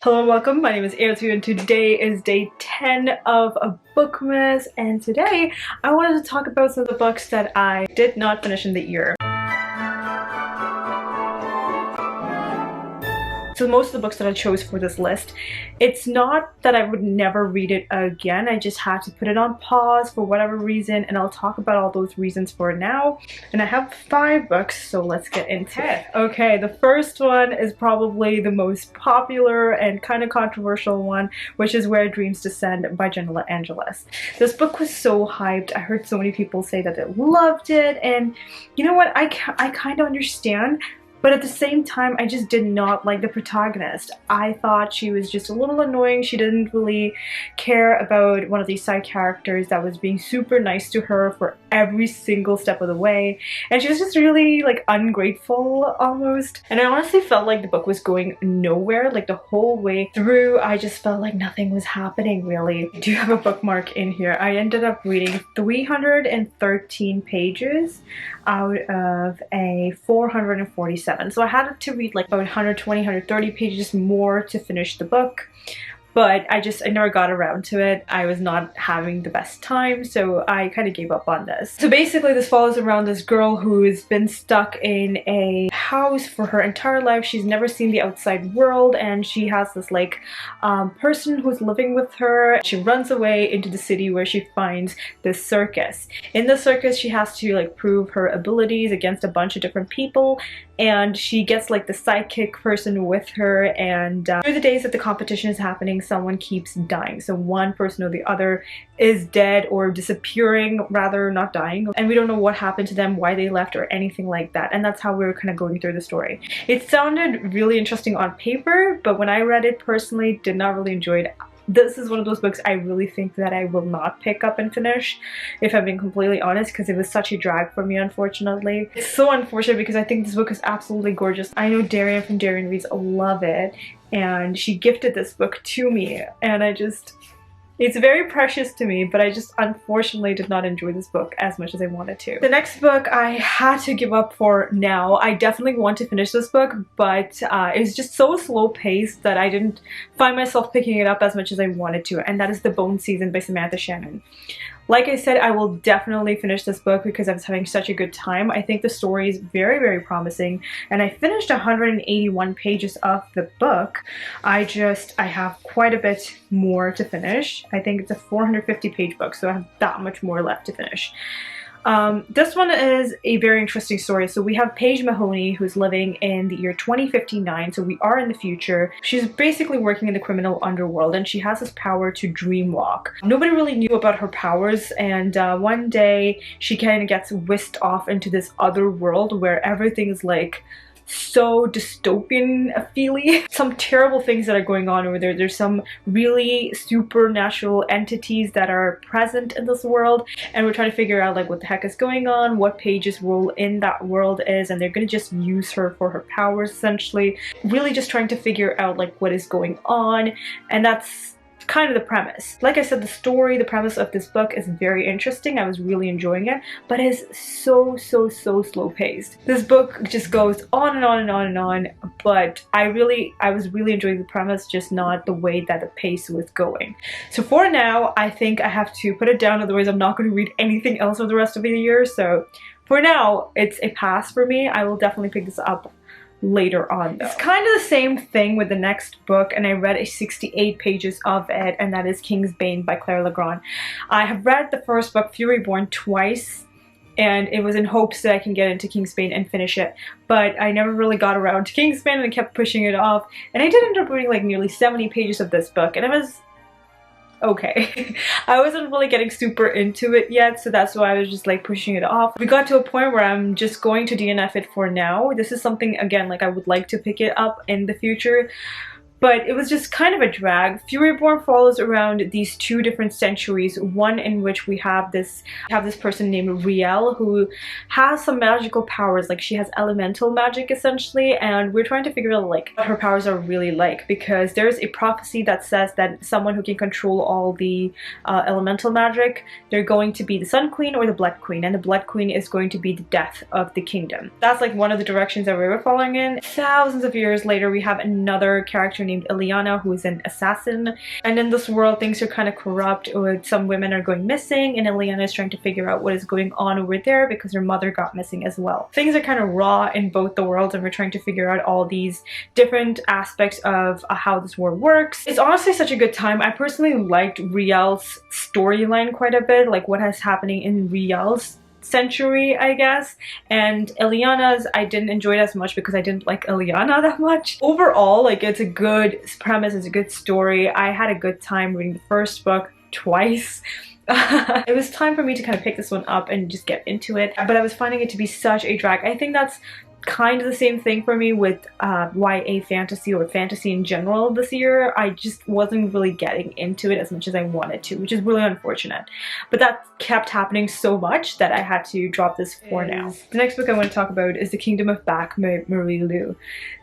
Hello and welcome, my name is Ansu and today is day 10 of a BOOKMAS, and today I wanted to talk about some of the books that I did not finish in the year. So most of the books that I chose for this list, it's not that I would never read it again, I just had to put it on pause for whatever reason, and I'll talk about all those reasons for it now. And I have 5 books, so let's get into it. Okay, the first one is probably the most popular and kind of controversial one, which is Where Dreams Descend by Jenna Angelis. This book was so hyped. I heard so many people say that they loved it, and you know what, I kind of understand. But at the same time, I just did not like the protagonist. I thought she was just a little annoying. She didn't really care about one of these side characters that was being super nice to her for every single step of the way. And she was just really like ungrateful almost. And I honestly felt like the book was going nowhere. Like the whole way through, I just felt like nothing was happening really. I do have a bookmark in here. I ended up reading 313 pages out of a 447. So I had to read like about 120, 130 pages more to finish the book. But I never got around to it. I was not having the best time, so I kind of gave up on this. So basically this follows around this girl who has been stuck in a house for her entire life. She's never seen the outside world, and she has this like person who's living with her. She runs away into the city where she finds this circus. In the circus she has to like prove her abilities against a bunch of different people, and she gets like the sidekick person with her, and through the days that the competition is happening, someone keeps dying. So one person or the other is dead or disappearing, rather, not dying, and we don't know what happened to them, why they left, or anything like that. And that's how we were kind of going through the story. It sounded really interesting on paper, but when I read it personally, did not really enjoy it. This is one of those books I really think that I will not pick up and finish, if I'm being completely honest, because it was such a drag for me, unfortunately. It's so unfortunate because I think this book is absolutely gorgeous. I know Darian from Darian Reads love it, and she gifted this book to me, and it's very precious to me, but I just unfortunately did not enjoy this book as much as I wanted to. The next book I had to give up for now. I definitely want to finish this book, but it's just so slow paced that I didn't find myself picking it up as much as I wanted to, and that is The Bone Season by Samantha Shannon. Like I said, I will definitely finish this book because I was having such a good time. I think the story is very, very promising, and I finished 181 pages of the book. I have quite a bit more to finish. I think it's a 450 page book, so I have that much more left to finish. This one is a very interesting story. So we have Paige Mahoney, who's living in the year 2059, so we are in the future. She's basically working in the criminal underworld, and she has this power to dream walk. Nobody really knew about her powers, and one day she kind of gets whisked off into this other world where everything is like so dystopian-feely. Some terrible things that are going on over there. There's some really supernatural entities that are present in this world, and we're trying to figure out like what the heck is going on, what Paige's role in that world is, and they're gonna just use her for her powers essentially. Really just trying to figure out like what is going on, and that's kind of the premise. Like I said, the story, the premise of this book is very interesting. I was really enjoying it, but it's so slow paced. This book just goes on and on and on and on, but I was really enjoying the premise, just not the way that the pace was going. So for now, I think I have to put it down, otherwise I'm not going to read anything else for the rest of the year. So for now, it's a pass for me. I will definitely pick this up later on though. It's kind of the same thing with the next book, and I read 68 pages of it, and that is Kingsbane by Claire Legrand. I have read the first book, Fury Born, twice, and it was in hopes that I can get into Kingsbane and finish it, but I never really got around to Kingsbane and I kept pushing it off, and I did end up reading like nearly 70 pages of this book, and it was okay. I wasn't really getting super into it yet, so that's why I was just like pushing it off. We got to a point where I'm just going to DNF it for now. This is something, again, like I would like to pick it up in the future, but it was just kind of a drag. Fury Born follows around these 2 different centuries, one in which we have this person named Marielou who has some magical powers, like she has elemental magic essentially, and we're trying to figure out like what her powers are really like, because there's a prophecy that says that someone who can control all the elemental magic, they're going to be the Sun Queen or the Blood Queen, and the Blood Queen is going to be the death of the kingdom. That's like one of the directions that we were following in. Thousands of years later, we have another character named Ileana who is an assassin. And in this world, things are kind of corrupt. Some women are going missing, and Ileana is trying to figure out what is going on over there because her mother got missing as well. Things are kind of raw in both the worlds, and we're trying to figure out all these different aspects of how this world works. It's honestly such a good time. I personally liked Riel's storyline quite a bit, like what is happening in Riel's century, I guess, and Ileana's I didn't enjoy it as much because I didn't like Ileana that much. Overall, like, it's a good premise, it's a good story. I had a good time reading the first book twice. It was time for me to kind of pick this one up and just get into it, but I was finding it to be such a drag. I think that's kind of the same thing for me with YA fantasy or fantasy in general this year. I just wasn't really getting into it as much as I wanted to, which is really unfortunate. But that kept happening so much that I had to drop this for now. The next book I want to talk about is The Kingdom of Back by Marielou.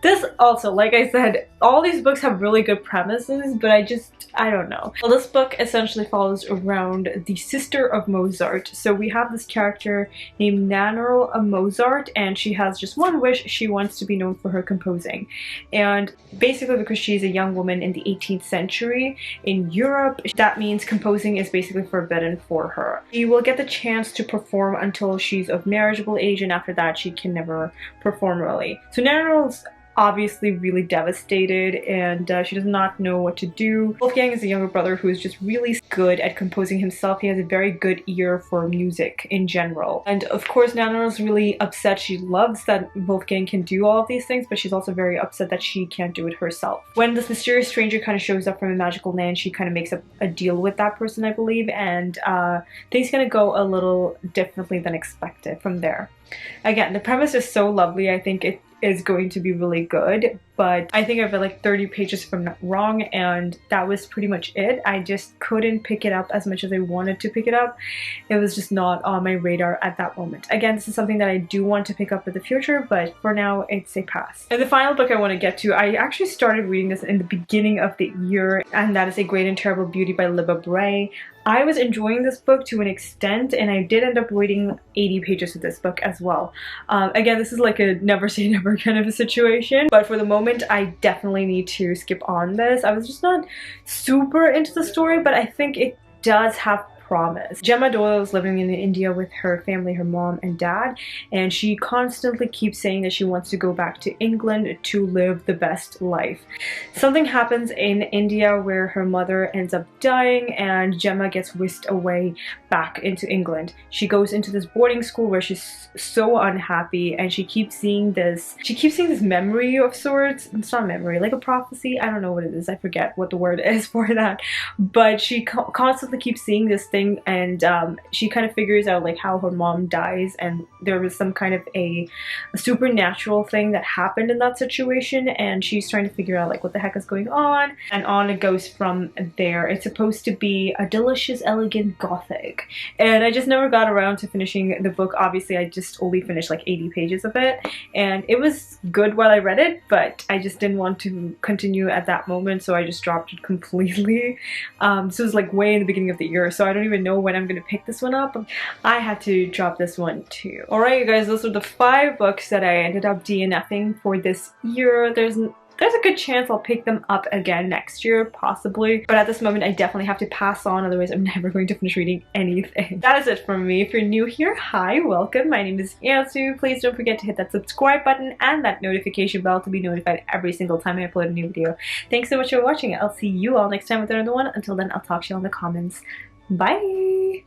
This also, like I said, all these books have really good premises, but I don't know. Well, this book essentially follows around the sister of Mozart. So we have this character named Marielou Mozart, and she has just one wish. She wants to be known for her composing. And basically because she's a young woman in the 18th century in Europe, that means composing is basically forbidden for her. She will get the chance to perform until she's of marriageable age, and after that she can never perform really. So Mariellou's obviously really devastated, and she does not know what to do. Wolfgang is a younger brother who is just really good at composing himself. He has a very good ear for music in general. And of course, Nana is really upset. She loves that Wolfgang can do all of these things, but she's also very upset that she can't do it herself. When this mysterious stranger kind of shows up from a magical land, she kind of makes a deal with that person, I believe, and things kind of go a little differently than expected from there. Again, the premise is so lovely. I think it is going to be really good, but I think I've read like 30 pages if I'm not wrong, and that was pretty much it. I just couldn't pick it up as much as I wanted to pick it up. It was just not on my radar at that moment. Again, this is something that I do want to pick up in the future, but for now it's a pass. And the final book I want to get to, I actually started reading this in the beginning of the year, and that is A Great and Terrible Beauty by Libba Bray. I was enjoying this book to an extent, and I did end up reading 80 pages of this book as well. Again, this is like a never say never kind of a situation, but for the moment I definitely need to skip on this. I was just not super into the story, but I think it does have promise. Gemma Doyle is living in India with her family, her mom and dad, and she constantly keeps saying that she wants to go back to England to live the best life. Something happens in India where her mother ends up dying, and Gemma gets whisked away back into England. She goes into this boarding school where she's so unhappy, and she keeps seeing this memory of sorts. It's not a memory, like a prophecy. I don't know what it is. I forget what the word is for that, but she constantly keeps seeing this thing, and she kind of figures out like how her mom dies, and there was some kind of a supernatural thing that happened in that situation, and she's trying to figure out like what the heck is going on, and on it goes from there. It's supposed to be a delicious, elegant gothic, and I just never got around to finishing the book. Obviously, I just only finished like 80 pages of it, and it was good while I read it, but I just didn't want to continue at that moment, so I just dropped it completely. So it was like way in the beginning of the year, so I don't even know when I'm gonna pick this one up. I had to drop this one too. Alright, you guys, those are the 5 books that I ended up DNFing for this year. There's a good chance I'll pick them up again next year, possibly. But at this moment, I definitely have to pass on, otherwise I'm never going to finish reading anything. That is it from me. If you're new here, hi, welcome. My name is Ansu. Please don't forget to hit that subscribe button and that notification bell to be notified every single time I upload a new video. Thanks so much for watching. I'll see you all next time with another one. Until then, I'll talk to you all in the comments. Bye!